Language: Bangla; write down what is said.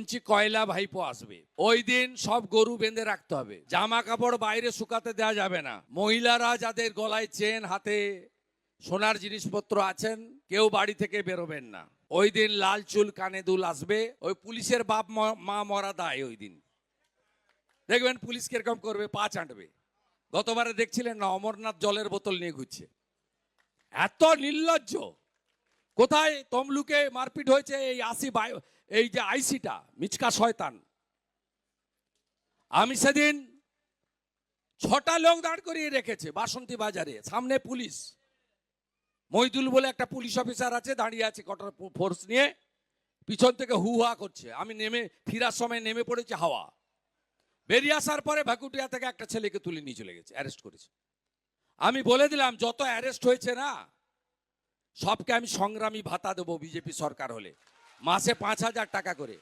শুনছি কয়লা ভাইপো আসবে, ওই দিন সব গরু বেঁধে রাখতে হবে, জামা কাপড় বাইরে শুকাতে দেওয়া যাবে না। মহিলারা যাদের গলায় চেন, হাতে সোনার জিনিসপত্র আছেন, কেউ বাড়ি থেকে বেরোবেন না। ওই দিন লাল চুল কানে দুল আসবে। ওই পুলিশের বাপ মা মরা দায় ওই দিন। দেখবেন পুলিশ কিরকম করবে, পা চাঁটবে। গতবারে দেখছিলেন না, অমরনাথ জলের বোতল নিয়ে ঘুরছে। এত নির্লজ্জ। কোথায় তমলুকে মারপিট হয়েছে, এই যে আইসিটা মিচকা শয়তান। আমি সেদিন 6টা লোক দাঁড় করিয়ে রেখেছে বাসন্তী বাজারে, সামনে পুলিশ। মইদুল বলে একটা পুলিশ অফিসার আছে, দাঁড়িয়ে আছে কটা ফোর্স নিয়ে, পিছন থেকে হু হা করছে। আমি ফিরার সময় নেমে পড়েছি হাওয়া। বেরিয়ে আসার পরে ভাকুটিয়া থেকে একটা ছেলেকে তুলে নিয়ে চলে গেছে, অ্যারেস্ট করেছে। আমি বলে দিলাম, যত অ্যারেস্ট হয়েছে না, সবকে আমি সংগ্রামী ভাতা দেবো বিজেপি সরকার হলে, মাসে 5,000 টাকা করে।